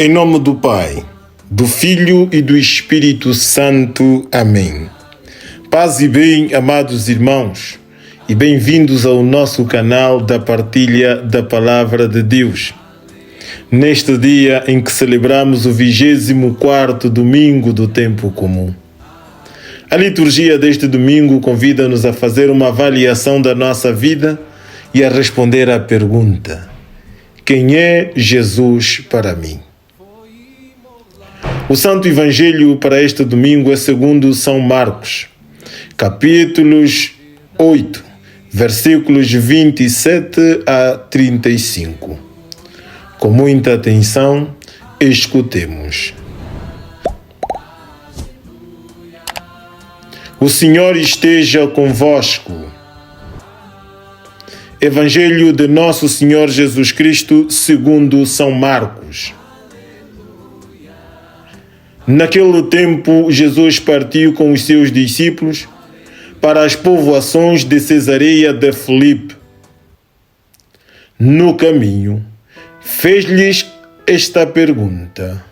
Em nome do Pai, do Filho e do Espírito Santo. Amém. Paz e bem, amados irmãos, e bem-vindos ao nosso canal da partilha da Palavra de Deus. Neste dia em que celebramos o 24º domingo do tempo comum. A liturgia deste domingo convida-nos a fazer uma avaliação da nossa vida e a responder à pergunta: quem é Jesus para mim? O Santo Evangelho para este domingo é segundo São Marcos, capítulos 8, versículos 27 a 35. Com muita atenção, escutemos. O Senhor esteja convosco. Evangelho de Nosso Senhor Jesus Cristo segundo São Marcos. Naquele tempo, Jesus partiu com os seus discípulos para as povoações de Cesareia de Filipe. No caminho, fez-lhes esta pergunta: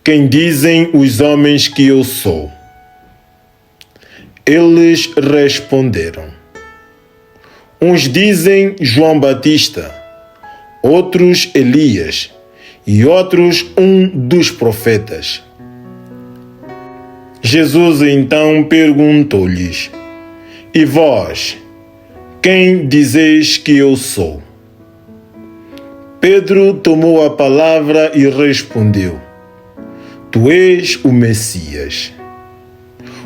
quem dizem os homens que eu sou? Eles responderam: uns dizem João Batista, outros Elias, e outros um dos profetas. Jesus então perguntou-lhes: e vós, quem dizeis que eu sou? Pedro tomou a palavra e respondeu: tu és o Messias.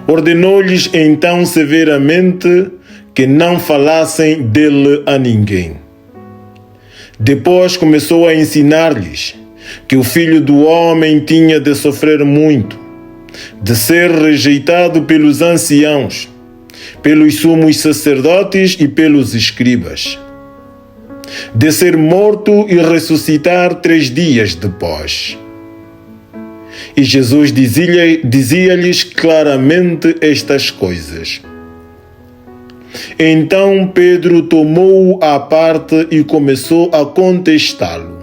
Ordenou-lhes então severamente que não falassem dele a ninguém. Depois começou a ensinar-lhes que o Filho do Homem tinha de sofrer muito, de ser rejeitado pelos anciãos, pelos sumos sacerdotes e pelos escribas, de ser morto e ressuscitar 3 dias depois. E Jesus dizia-lhes claramente estas coisas. Então Pedro tomou-o à parte e começou a contestá-lo.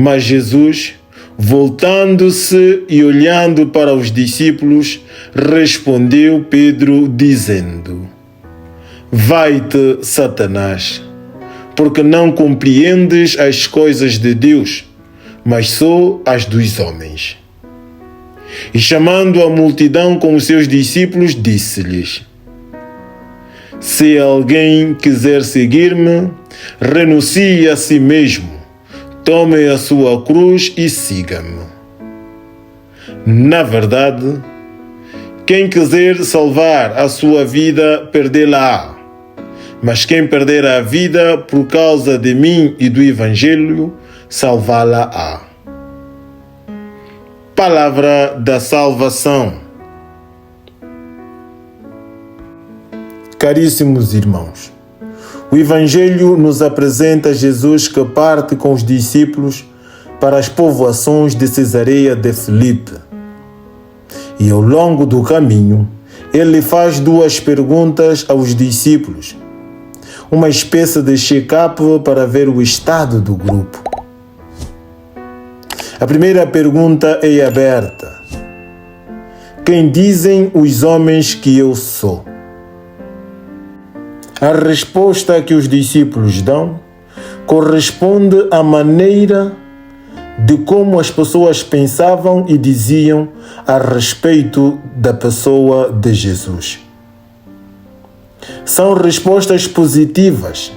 Mas Jesus, voltando-se e olhando para os discípulos, respondeu Pedro dizendo: vai-te, Satanás, porque não compreendes as coisas de Deus, mas só as dos homens. E chamando a multidão com os seus discípulos, disse-lhes: se alguém quiser seguir-me, renuncie a si mesmo, tome a sua cruz e siga-me. Na verdade, quem quiser salvar a sua vida, perdê-la-á. Mas quem perder a vida por causa de mim e do Evangelho, salvá-la-á. Palavra da salvação. Caríssimos irmãos, o Evangelho nos apresenta Jesus que parte com os discípulos para as povoações de Cesareia de Filipe. E ao longo do caminho, ele faz 2 perguntas aos discípulos, uma espécie de check-up para ver o estado do grupo. A primeira pergunta é aberta: quem dizem os homens que eu sou? A resposta que os discípulos dão corresponde à maneira de como as pessoas pensavam e diziam a respeito da pessoa de Jesus. São respostas positivas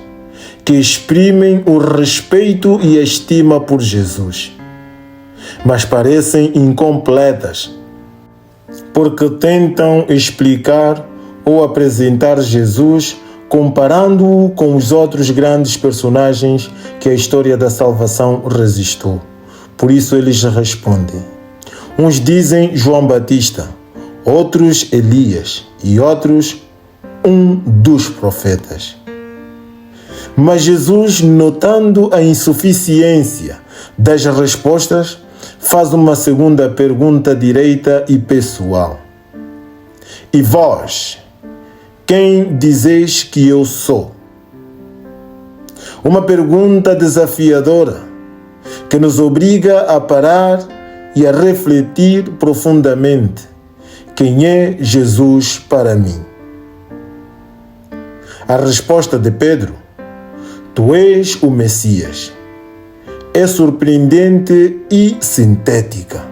que exprimem o respeito e a estima por Jesus, mas parecem incompletas, porque tentam explicar ou apresentar Jesus comparando-o com os outros grandes personagens que a história da salvação registou. Por isso eles respondem: uns dizem João Batista, outros Elias e outros um dos profetas. Mas Jesus, notando a insuficiência das respostas, faz uma segunda pergunta direita e pessoal: e vós, quem dizeis que eu sou? Uma pergunta desafiadora que nos obriga a parar e a refletir profundamente quem é Jesus para mim. A resposta de Pedro: tu és o Messias, é surpreendente e sintética.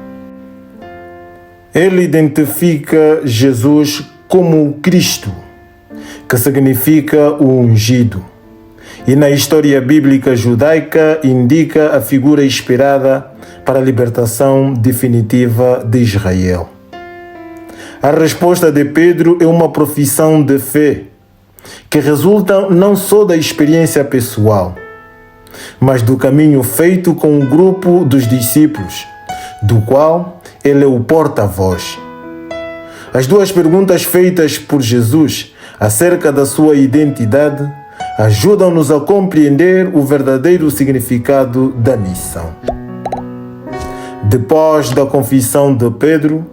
Ele identifica Jesus como o Cristo, que significa o ungido, e na história bíblica judaica indica a figura esperada para a libertação definitiva de Israel. A resposta de Pedro é uma profissão de fé, que resulta não só da experiência pessoal, mas do caminho feito com o grupo dos discípulos, do qual ele é o porta-voz. As duas perguntas feitas por Jesus acerca da sua identidade ajudam-nos a compreender o verdadeiro significado da missão. Depois da confissão de Pedro,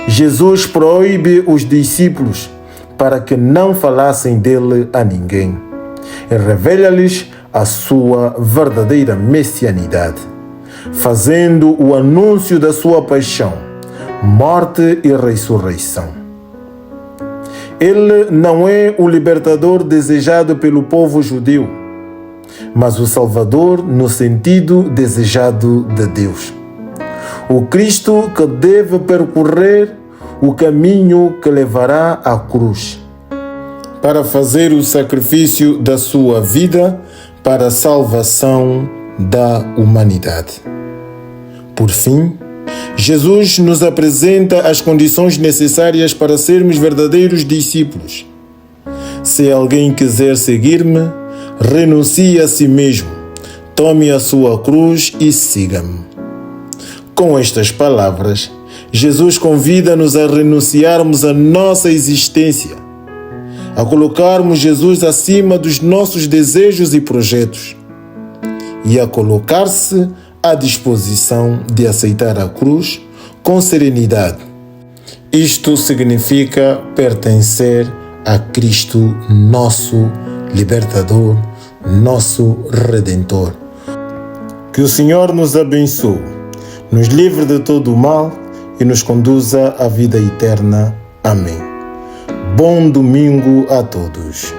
Jesus proíbe os discípulos para que não falassem dele a ninguém e revela-lhes a sua verdadeira messianidade, fazendo o anúncio da sua paixão, morte e ressurreição. Ele não é o libertador desejado pelo povo judeu, mas o Salvador no sentido desejado de Deus. O Cristo que deve percorrer o caminho que levará à cruz, para fazer o sacrifício da sua vida para a salvação da humanidade. Por fim, Jesus nos apresenta as condições necessárias para sermos verdadeiros discípulos. Se alguém quiser seguir-me, renuncie a si mesmo, tome a sua cruz e siga-me. Com estas palavras, Jesus convida-nos a renunciarmos à nossa existência, a colocarmos Jesus acima dos nossos desejos e projetos e a colocar-se à disposição de aceitar a cruz com serenidade. Isto significa pertencer a Cristo, nosso libertador, nosso redentor. Que o Senhor nos abençoe, nos livre de todo o mal e nos conduza à vida eterna. Amém. Bom domingo a todos.